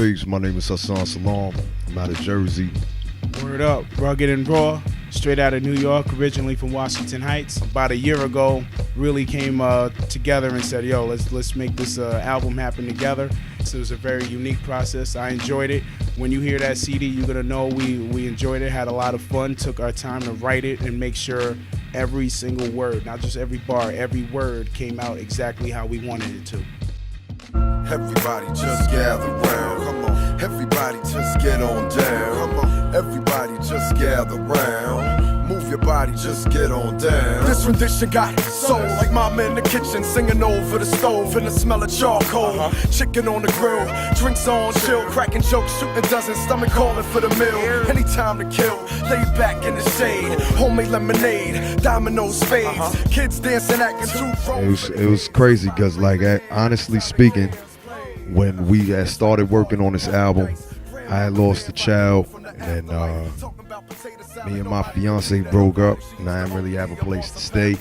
Peace. My name is Hasan Salaam. I'm out of Jersey. Word up, rugged and raw, straight out of New York, originally from Washington Heights. About a year ago, really came together and said, yo, let's make this album happen together. So it was a very unique process. I enjoyed it. When you hear that CD, you're gonna know we enjoyed it, had a lot of fun, took our time to write it and make sure every single word, not just every bar, every word came out exactly how we wanted it to. Everybody just gather round, come on. Everybody just get on down, come on. Everybody just gather round. Move your body, just get on down. This rendition got soul, like mama in the kitchen singing over the stove and the smell of charcoal. Chicken on the grill, drinks on chill, cracking jokes, shooting dozens, stomach calling for the meal. Any time to kill, lay back in the shade. Homemade lemonade, dominoes, spades. Kids dancing, acting too grown. It was crazy because, like, honestly speaking, when we had started working on this album, I had lost a child, and me and my fiance broke up, and I didn't really have a place to stay.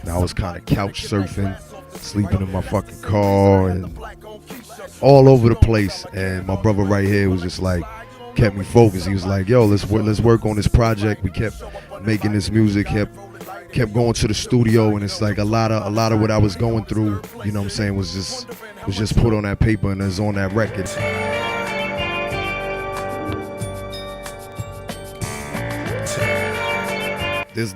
And I was kind of couch surfing, sleeping in my fucking car, and all over the place. And my brother right here was just like, kept me focused. He was like, yo, let's work on this project. We kept making this music, kept going to the studio, and it's like a lot of what I was going through, you know what I'm saying, was just put on that paper and is on that record.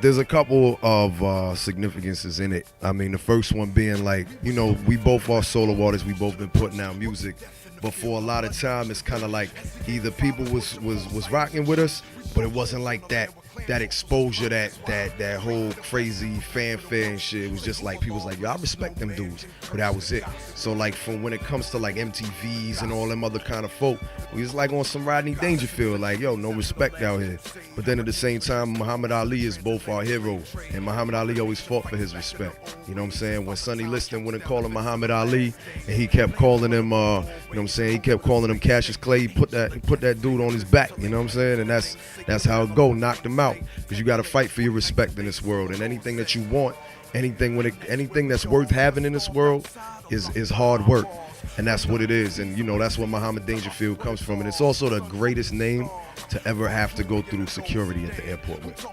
There's a couple of significances in it. I mean, the first one being, like, you know, we both are solo artists. We both been putting out music, but for a lot of time, it's kind of like either people was rocking with us, but it wasn't like that exposure, that whole crazy fanfare and shit. It was just like, people was like, yo, I respect them dudes, but that was it. So like, from when it comes to like MTVs and all them other kind of folk, we was like on some Rodney Dangerfield, like, yo, no respect out here. But then at the same time, Muhammad Ali is both our heroes, and Muhammad Ali always fought for his respect. You know what I'm saying? When Sonny Liston wouldn't call him Muhammad Ali, and he kept calling him, you know what I'm saying, he kept calling him Cassius Clay, he put that dude on his back, you know what I'm saying? And that's how it go, knocked him out. Because you got to fight for your respect in this world, and anything that you want, anything that's worth having in this world is hard work, and that's what it is. And you know, that's what Mohammad Dangerfield comes from, and it's also the greatest name to ever have to go through security at the airport with.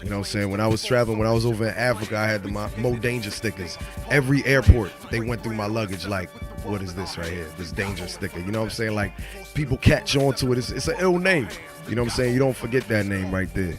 You know what I'm saying? When I was traveling, when I was over in Africa, I had the Mo Danger stickers. Every airport, they went through my luggage like, what is this right here? This danger sticker. You know what I'm saying? Like, people catch on to it. It's an ill name. You know what I'm saying? You don't forget that name right there.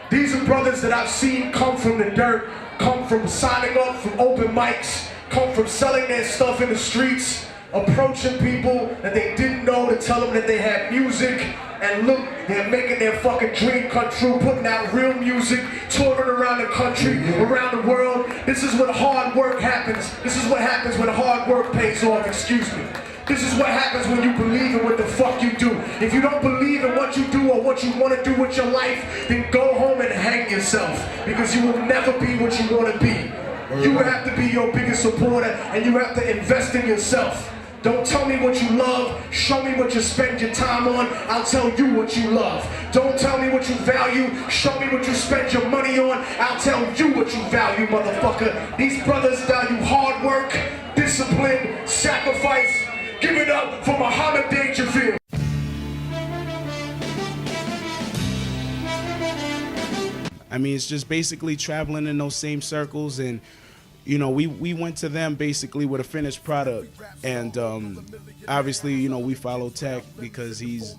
These are brothers that I've seen come from the dirt, come from signing up from open mics, come from selling their stuff in the streets, approaching people that they didn't know to tell them that they had music, and look, they're making their fucking dream come true, putting out real music, touring around the country, around the world. This is when hard work happens. This is what happens when hard work pays off, excuse me. This is what happens when you believe in what the fuck you do. If you don't believe in what you do or what you want to do with your life, then go home and hang yourself, because you will never be what you want to be. You have to be your biggest supporter, and you have to invest in yourself. Don't tell me what you love, show me what you spend your time on, I'll tell you what you love. Don't tell me what you value, show me what you spend your money on, I'll tell you what you value, motherfucker. These brothers value hard work, discipline, sacrifice. Give it up for Mohammad Dangerfield. I mean, it's just basically traveling in those same circles, and you know, we went to them basically with a finished product, and obviously, you know, we follow Tech because he's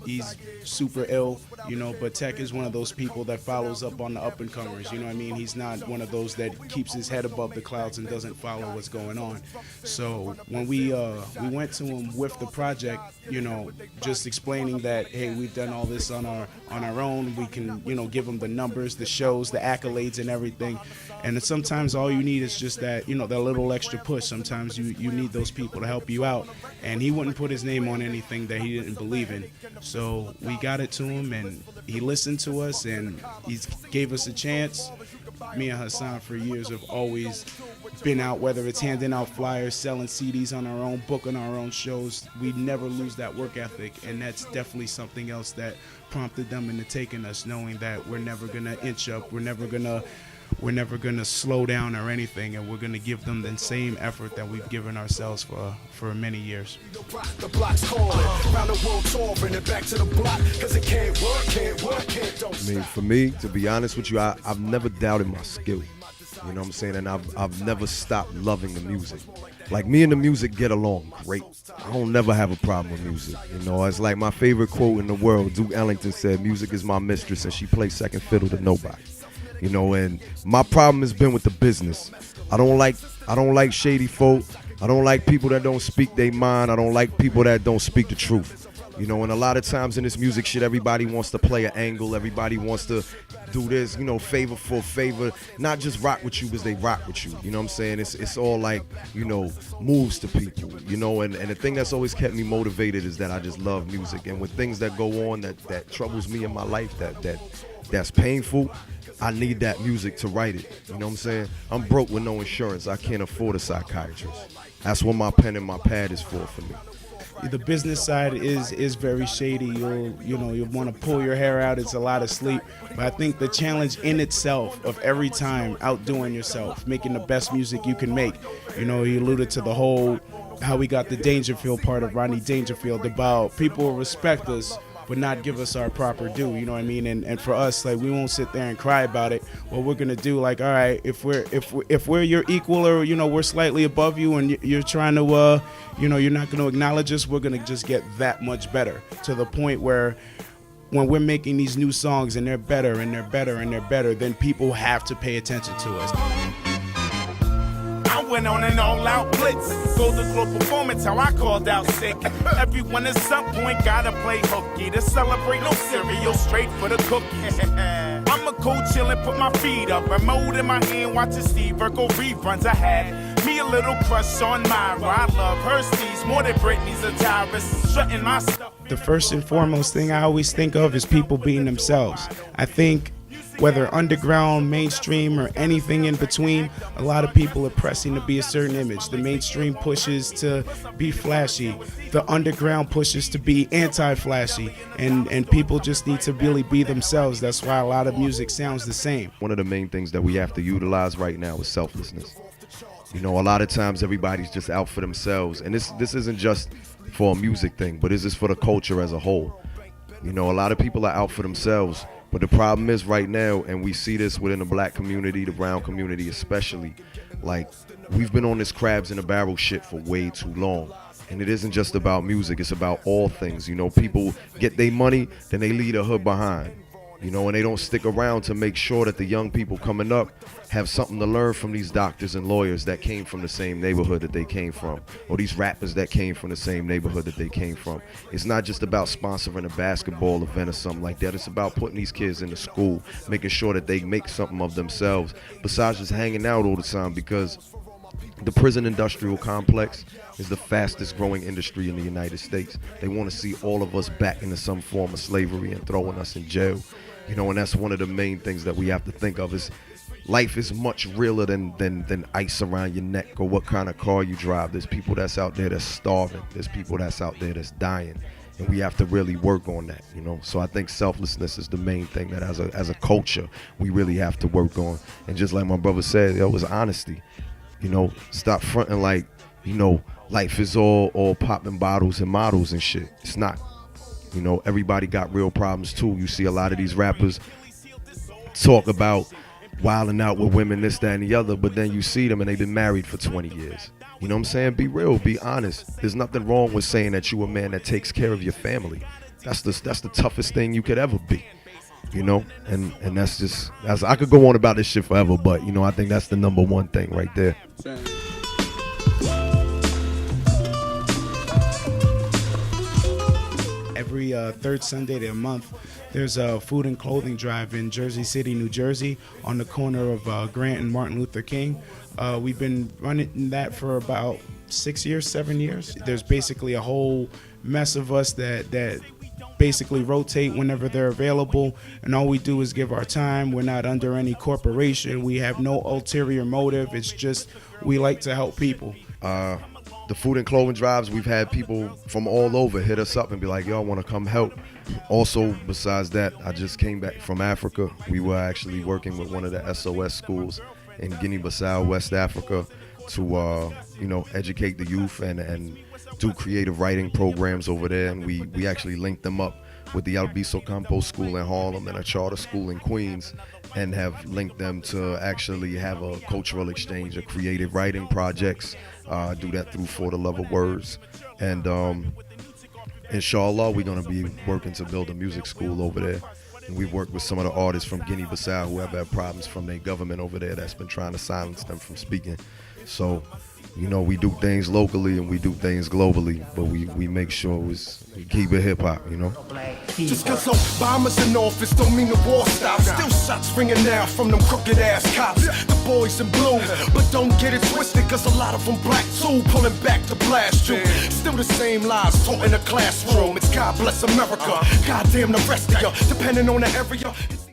super ill, you know, but Tech is one of those people that follows up on the up and comers, you know what I mean? He's not one of those that keeps his head above the clouds and doesn't follow what's going on. So when we went to him with the project, you know, just explaining that, hey, we've done all this on our own, we can, you know, give him the numbers, the shows, the accolades and everything. And sometimes all you need is just that, you know, that little extra push. Sometimes you need those people to help you out. And he wouldn't put his name on anything that he didn't believe in. So we got it to him, and he listened to us, and he gave us a chance. Me and Hasan for years have always been out, whether it's handing out flyers, selling CDs on our own, booking our own shows. We never lose that work ethic, and that's definitely something else that prompted them into taking us, knowing that we're never gonna inch up, we're never gonna slow down or anything, and we're gonna give them the same effort that we've given ourselves for many years. The block's calling, round the a world tour, bring it back to the block, cause it can't work, don't I mean, for me, to be honest with you, I've never doubted my skill. You know what I'm saying? And I've never stopped loving the music. Like, me and the music get along great. I don't never have a problem with music. You know, it's like my favorite quote in the world. Duke Ellington said, "Music is my mistress and she plays second fiddle to nobody." You know, and my problem has been with the business. I don't like shady folk. I don't like people that don't speak their mind. I don't like people that don't speak the truth. You know, and a lot of times in this music shit, everybody wants to play an angle. Everybody wants to do this, you know, favor for favor. Not just rock with you because they rock with you. You know what I'm saying? It's all like, you know, moves to people. You know, and the thing that's always kept me motivated is that I just love music. And with things that go on that troubles me in my life, that's painful, I need that music to write it. You know what I'm saying? I'm broke with no insurance. I can't afford a psychiatrist. That's what my pen and my pad is for me. The business side is very shady. You'll want to pull your hair out. It's a lot of sleep. But I think the challenge in itself of every time outdoing yourself, making the best music you can make. You know, you alluded to the whole how we got the Dangerfield part of Rodney Dangerfield about people will respect us but not give us our proper due, you know what I mean? And for us, like, we won't sit there and cry about it. What we're gonna do, like, all right, if we're your equal, or, you know, we're slightly above you and you're trying to you know, you're not gonna acknowledge us, we're gonna just get that much better, to the point where when we're making these new songs and they're better and they're better and they're better, then people have to pay attention to us. I went on an all-out blitz. Golden Globe performance, how I called out sick. Everyone at some point gotta play hooky. To celebrate, no cereal, straight for the cookies. I'm a cool chillin', put my feet up. Remote in my hand, watching Steve Urkel reruns. I had me a little crush on Myra. I love her steez more than Britney's a tyrus. Strutting my stuff. The first and foremost thing I always think of is people being themselves. I think whether underground, mainstream, or anything in between, a lot of people are pressing to be a certain image. The mainstream pushes to be flashy. The underground pushes to be anti-flashy. And people just need to really be themselves. That's why a lot of music sounds the same. One of the main things that we have to utilize right now is selflessness. You know, a lot of times everybody's just out for themselves. And this isn't just for a music thing, but this is for the culture as a whole. You know, a lot of people are out for themselves. But the problem is right now, and we see this within the black community, the brown community especially, like, we've been on this crabs in a barrel shit for way too long. And it isn't just about music, it's about all things. You know, people get their money, then they leave the hood behind. You know, and they don't stick around to make sure that the young people coming up have something to learn from these doctors and lawyers that came from the same neighborhood that they came from, or these rappers that came from the same neighborhood that they came from. It's not just about sponsoring a basketball event or something like that. It's about putting these kids into school, making sure that they make something of themselves, besides just hanging out all the time, because the prison industrial complex is the fastest growing industry in the United States. They want to see all of us back into some form of slavery and throwing us in jail. You know, and that's one of the main things that we have to think of, is life is much realer than ice around your neck or what kind of car you drive. There's people that's out there that's starving. There's people that's out there that's dying. And we have to really work on that, you know. So I think selflessness is the main thing that as a culture we really have to work on. And just like my brother said, it was honesty. You know, stop fronting like, you know, life is all popping bottles and models and shit. It's not. You know, everybody got real problems too. You see a lot of these rappers talk about wilding out with women, this, that, and the other, but then you see them and they've been married for 20 years. You know what I'm saying? Be real, be honest. There's nothing wrong with saying that you a man that takes care of your family. That's the toughest thing you could ever be. You know, and that's I could go on about this shit forever, but you know, I think that's the number one thing right there. Every third Sunday of the month, there's a food and clothing drive in Jersey City, New Jersey, on the corner of Grant and Martin Luther King. We've been running that for about 6 years, 7 years. There's basically a whole mess of us that basically rotate whenever they're available, and all we do is give our time. We're not under any corporation. We have no ulterior motive. It's just we like to help people. The food and clothing drives, we've had people from all over hit us up and be like, yo, I want to come help. Also, besides that, I just came back from Africa. We were actually working with one of the SOS schools in Guinea-Bissau, West Africa, to you know, educate the youth and do creative writing programs over there, and we actually linked them up with the Albizu Campo School in Harlem and a charter school in Queens, and have linked them to actually have a cultural exchange of creative writing projects. Do that through For the Love of Words. And inshallah, we're going to be working to build a music school over there. And we've worked with some of the artists from Guinea-Bissau who have had problems from their government over there that's been trying to silence them from speaking. So, you know, we do things locally and we do things globally, but we make sure we keep it hip-hop, you know? Just cause Obama's in office don't mean the war stops. Still shots ringing now from them crooked ass cops. The boys in blue, but don't get it twisted, cause a lot of them black too, pulling back to blast you. Still the same lies taught in the classroom. It's God bless America, goddamn the rest of ya, depending on the area.